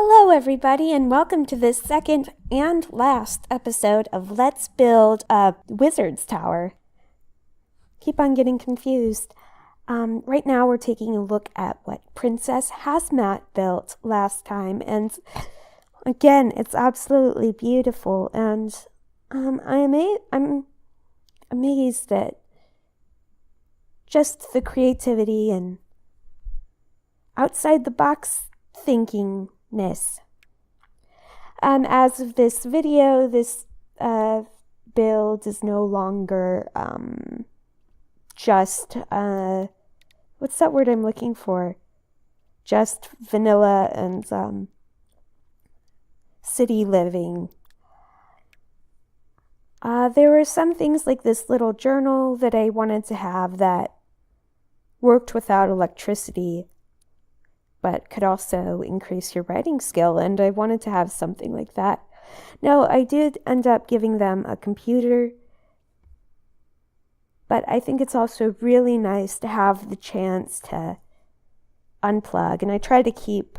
Hello everybody and welcome to this second and last episode of Let's Build a Wizard's Tower. Keep on getting confused. Right now we're taking a look at what PrincessHazmat built last time, and again, it's absolutely beautiful, and I'm amazed at just the creativity and outside the box thinkingness. As of this video, this build is no longer just what's that word I'm looking for? Just vanilla and city living. There were some things like this little journal that I wanted to have that worked without electricity, but could also increase your writing skill, and I wanted to have something like that. Now, I did end up giving them a computer, but I think it's also really nice to have the chance to unplug, and I try to keep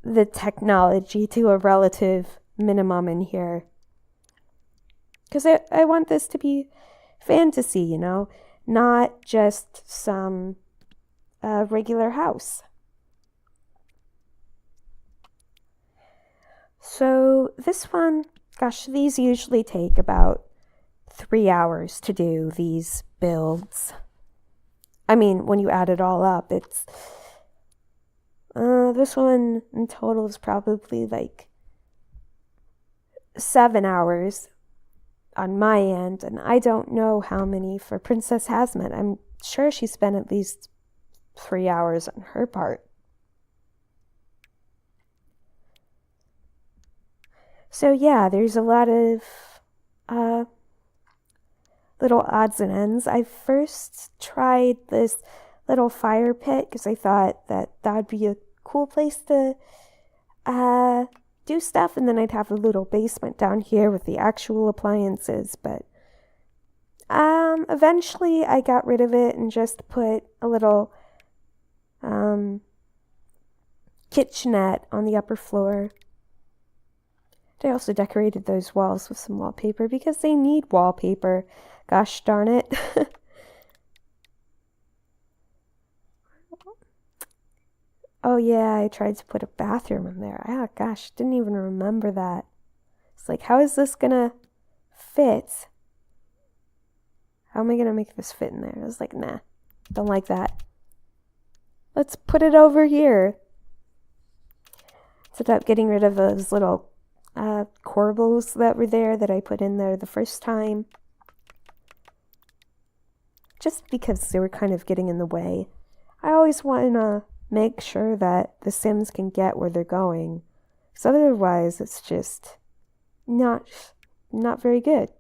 the technology to a relative minimum in here, because I want this to be fantasy, you know, not just some regular house. So this one, gosh, these usually take about 3 hours to do, these builds. I mean, when you add it all up, it's this one in total is probably like 7 hours on my end, and I don't know how many for PrincessHazmat. I'm sure she spent at least 3 hours on her part. So yeah, there's a lot of little odds and ends. I first tried this little fire pit because I thought that would be a cool place to do stuff, and then I'd have a little basement down here with the actual appliances, but eventually I got rid of it and just put a little kitchenette on the upper floor. I also decorated those walls with some wallpaper because they need wallpaper. Gosh darn it. Oh yeah, I tried to put a bathroom in there. Ah, gosh, didn't even remember that. It's like, how is this gonna fit? How am I gonna make this fit in there? I was like, nah, don't like that. Let's put it over here. Ended up getting rid of those little corbels that were there that I put in there the first time, just because they were kind of getting in the way. I always want to make sure that the Sims can get where they're going, because otherwise it's just not very good.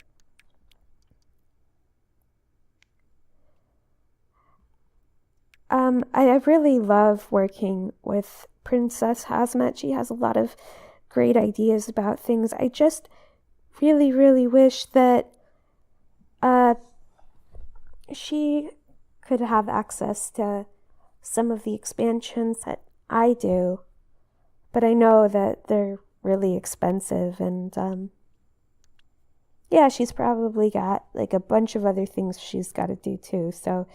I really love working with PrincessHazmat. She has a lot of great ideas about things. I just really, really wish that she could have access to some of the expansions that I do, but I know that they're really expensive, and yeah, she's probably got like a bunch of other things she's got to do too, so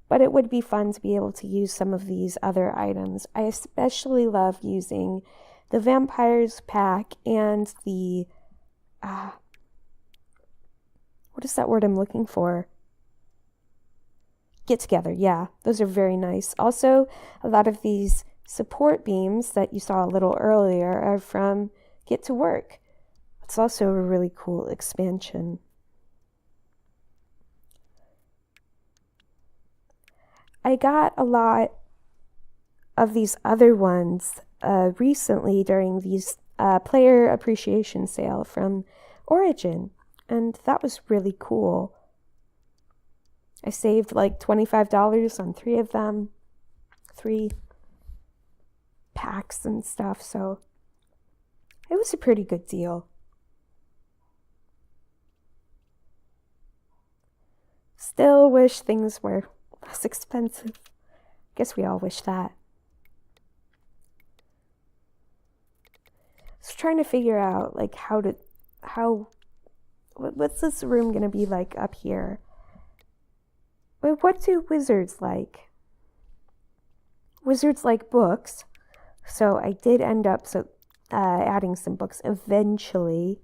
but it would be fun to be able to use some of these other items. I especially love using the vampires pack and the what is that word I'm looking for? Get together. Yeah, those are very nice. Also, a lot of these support beams that you saw a little earlier are from Get to Work. It's also a really cool expansion. I got a lot of these other ones recently during these player appreciation sale from Origin, and that was really cool. I saved like $25 on 3 of them, 3 packs and stuff, so it was a pretty good deal. Still wish things were less expensive. Guess we all wish that. So trying to figure out like what's this room gonna be like up here? But what do wizards like? Wizards like books, so I did end up adding some books eventually.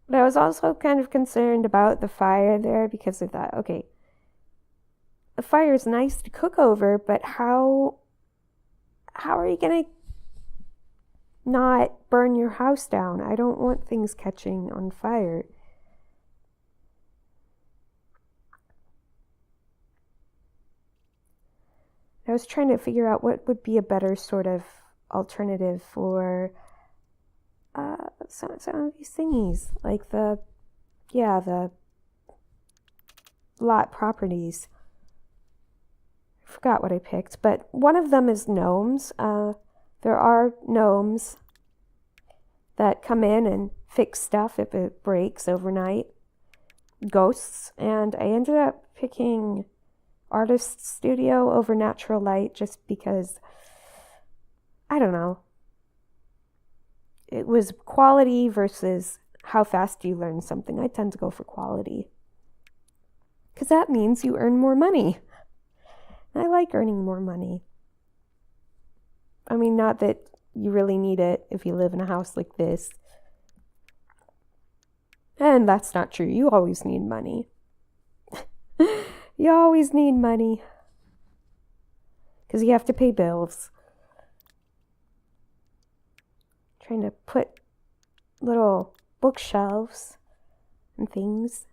But I was also kind of concerned about the fire there because I thought, okay, the fire is nice to cook over, but how are you gonna not burn your house down? I don't want things catching on fire. I was trying to figure out what would be a better sort of alternative for some of these thingies, like the lot properties. I forgot what I picked, but one of them is gnomes. There are gnomes that come in and fix stuff if it breaks overnight. Ghosts, and I ended up picking Artist Studio over Natural Light just because, I don't know. It was quality versus how fast you learn something. I tend to go for quality, because that means you earn more money. I like earning more money. I mean, not that you really need it if you live in a house like this. And that's not true. You always need money. You always need money. Because you have to pay bills. Trying to put little bookshelves and things.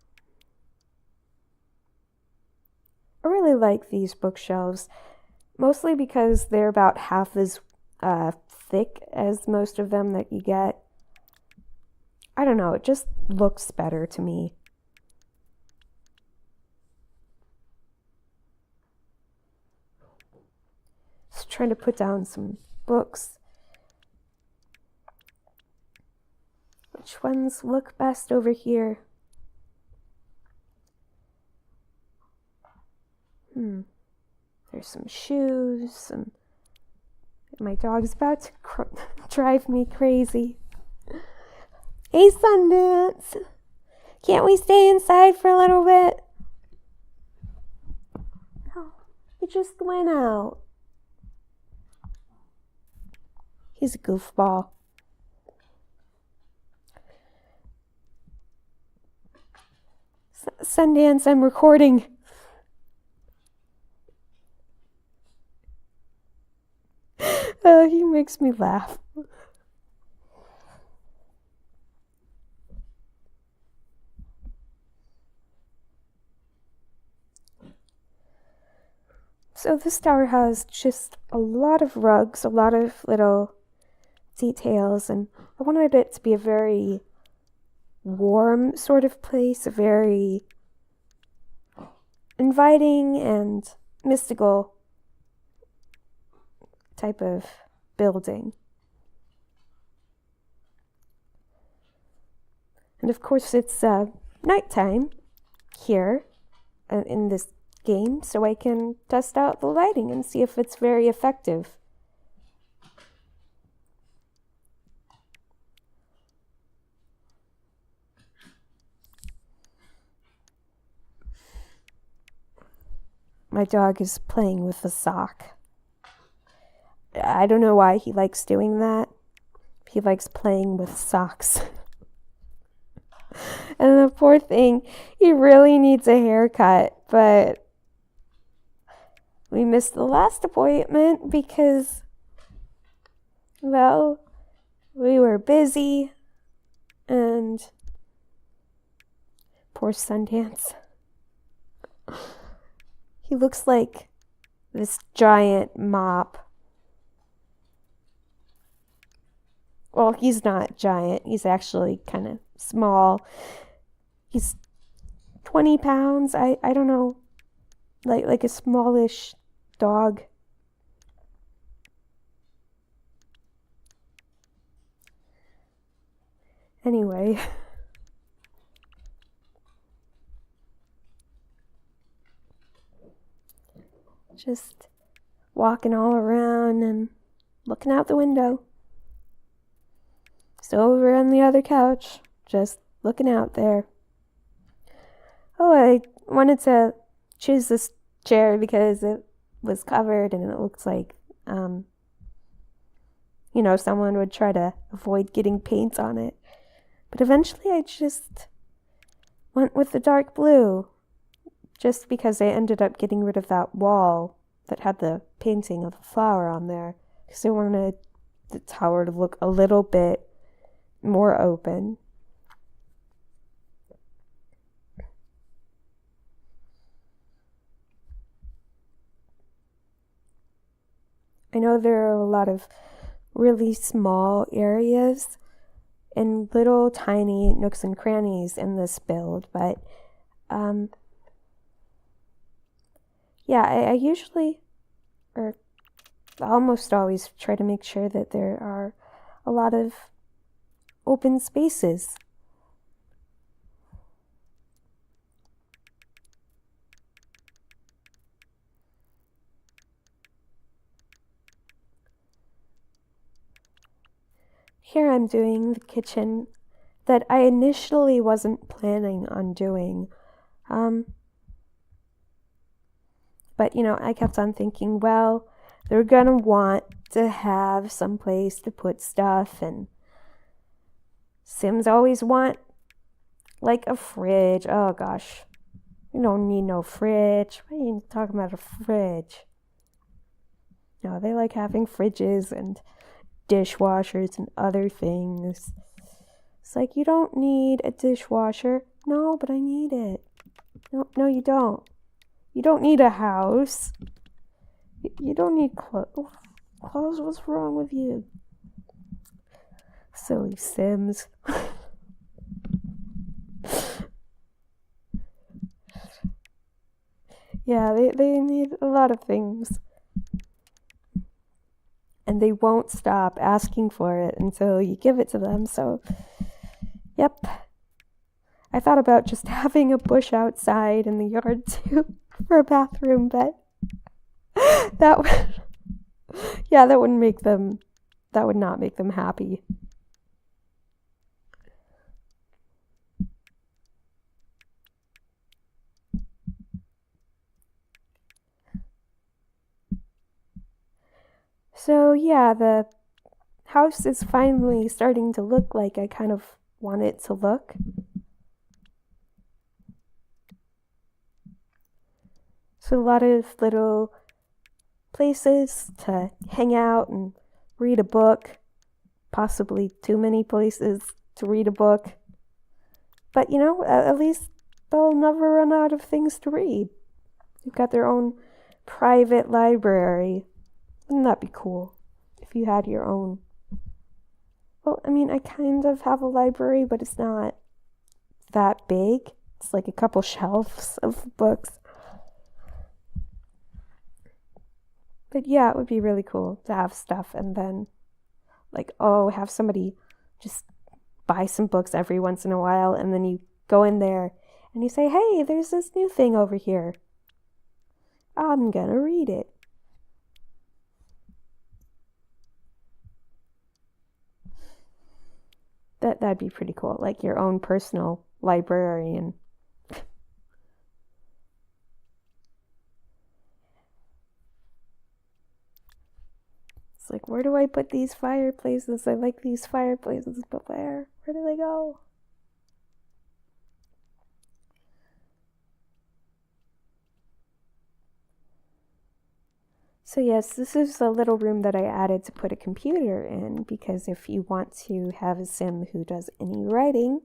I really like these bookshelves, mostly because they're about half as thick as most of them that you get. I don't know, it just looks better to me. Just trying to put down some books. Which ones look best over here? There's some shoes. My dog's about to drive me crazy. Hey, Sundance! Can't we stay inside for a little bit? No, he just went out. He's a goofball. Sundance, I'm recording. He makes me laugh. So this tower has just a lot of rugs, a lot of little details, and I wanted it to be a very warm sort of place, a very inviting and mystical type of building. And of course it's nighttime here in this game, so I can test out the lighting and see if it's very effective. My dog is playing with a sock. I don't know why he likes doing that. He likes playing with socks. And the poor thing, he really needs a haircut, but we missed the last appointment because, well, we were busy, and poor Sundance. He looks like this giant mop. Well, he's not giant. He's actually kind of small. He's 20 pounds. I don't know. Like a smallish dog. Anyway. just walking all around and looking out the window. Still over on the other couch, just looking out there. Oh, I wanted to choose this chair because it was covered and it looks like, someone would try to avoid getting paint on it. But eventually I just went with the dark blue, just because I ended up getting rid of that wall that had the painting of a flower on there, because I wanted the tower to look a little bit more open. I know there are a lot of really small areas and little tiny nooks and crannies in this build, but I usually, or almost always, try to make sure that there are a lot of open spaces. Here I'm doing the kitchen that I initially wasn't planning on doing. But, I kept on thinking, well, they're gonna want to have some place to put stuff, and Sims always want, like, a fridge. Oh, gosh. We don't need no fridge. Why are you talking about a fridge? No, they like having fridges and dishwashers and other things. It's like, you don't need a dishwasher. No, but I need it. No, you don't. You don't need a house. You don't need clothes. Clothes, what's wrong with you? Silly Sims. Yeah, they need a lot of things. And they won't stop asking for it until you give it to them, so, yep. I thought about just having a bush outside in the yard, too, for a bathroom, but that would not make them happy. So yeah, the house is finally starting to look like I kind of want it to look. So a lot of little places to hang out and read a book. Possibly too many places to read a book. But, at least they'll never run out of things to read. They've got their own private library. Wouldn't that be cool if you had your own? Well, I kind of have a library, but it's not that big. It's like a couple shelves of books. But yeah, it would be really cool to have stuff and then, have somebody just buy some books every once in a while, and then you go in there and you say, hey, there's this new thing over here. I'm gonna read it. That'd be pretty cool, like your own personal librarian. It's like, where do I put these fireplaces? I like these fireplaces, but where do they go? So yes, this is a little room that I added to put a computer in, because if you want to have a sim who does any writing,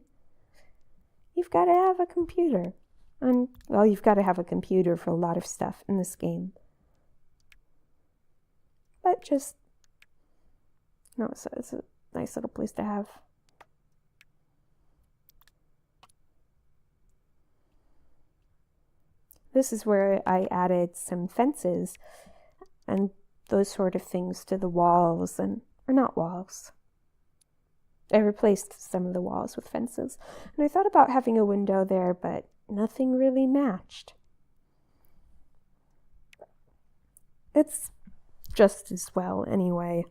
you've got to have a computer. And, well, you've got to have a computer for a lot of stuff in this game. But just, so it's a nice little place to have. This is where I added some fences and those sort of things to the walls, or not walls. I replaced some of the walls with fences. And I thought about having a window there, but nothing really matched. it's just as well anyway.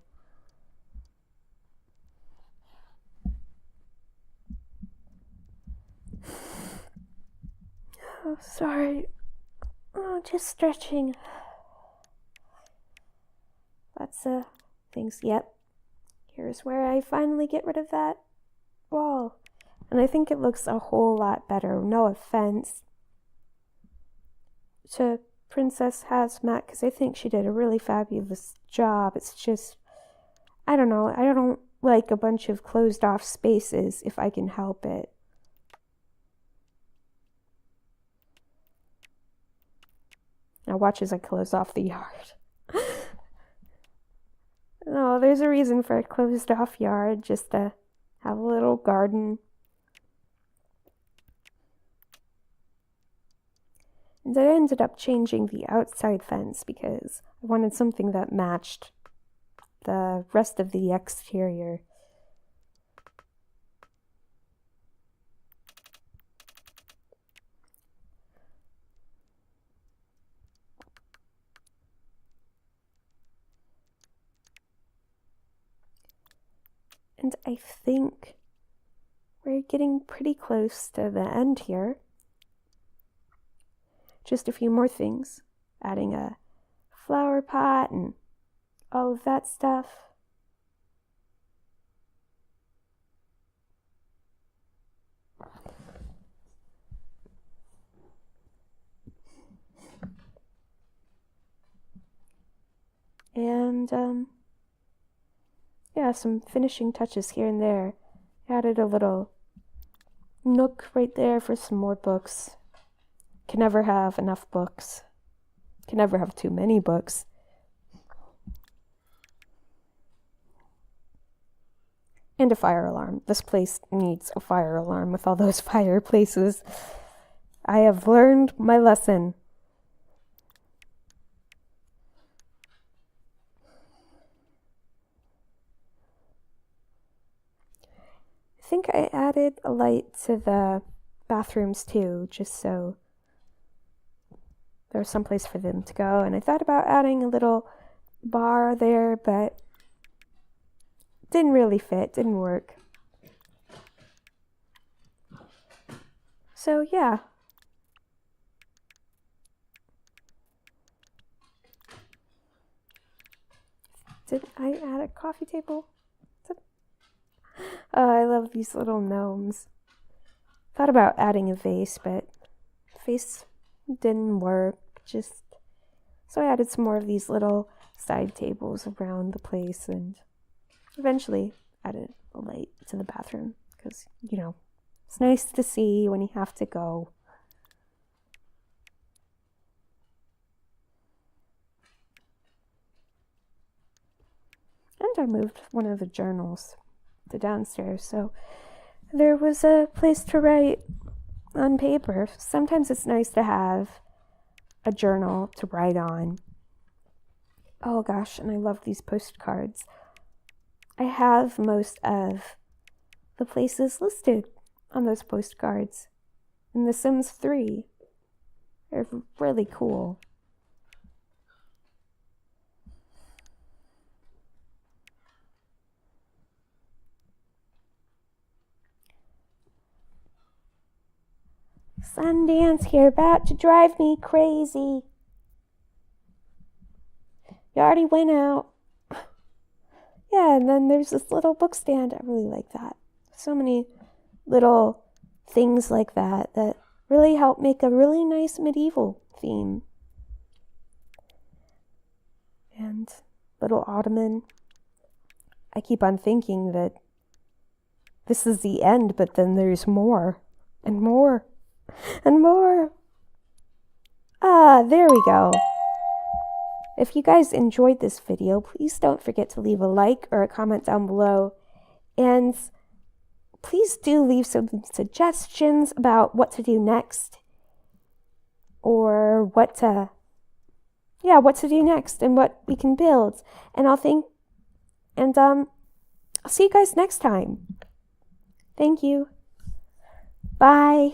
Oh, sorry. Oh, just stretching. Lots of things. Yep. Here's where I finally get rid of that wall. And I think it looks a whole lot better. No offense to PrincessHazmat, because I think she did a really fabulous job. It's just, I don't know. I don't like a bunch of closed off spaces if I can help it. Now watch as I close off the yard. No, there's a reason for a closed off yard, just to have a little garden. And I ended up changing the outside fence because I wanted something that matched the rest of the exterior. And I think we're getting pretty close to the end here. Just a few more things. Adding a flower pot and all of that stuff. And, yeah, some finishing touches here and there. Added a little nook right there for some more books. Can never have enough books. Can never have too many books. And a fire alarm. This place needs a fire alarm with all those fireplaces. I have learned my lesson. I think I added a light to the bathrooms too, just so there was some place for them to go. And I thought about adding a little bar there, but didn't really fit, didn't work. So yeah. Did I add a coffee table? Oh, I love these little gnomes. Thought about adding a vase, but vase didn't work. So I added some more of these little side tables around the place, and eventually added a light to the bathroom because, you know, it's nice to see when you have to go. And I moved one of the journals to downstairs, so there was a place to write on paper. Sometimes it's nice to have a journal to write on. Oh gosh, and I love these postcards. I have most of the places listed on those postcards in The Sims 3. They're really cool. Sundance here, about to drive me crazy. You already went out. Yeah, and then there's this little book stand. I really like that. So many little things like that really help make a really nice medieval theme. And little ottoman. I keep on thinking that this is the end, but then there's more and more. And more. There we go. If you guys enjoyed this video, please don't forget to leave a like or a comment down below. And please do leave some suggestions about what to do next. Or what to do next and what we can build. And I'll see you guys next time. Thank you. Bye.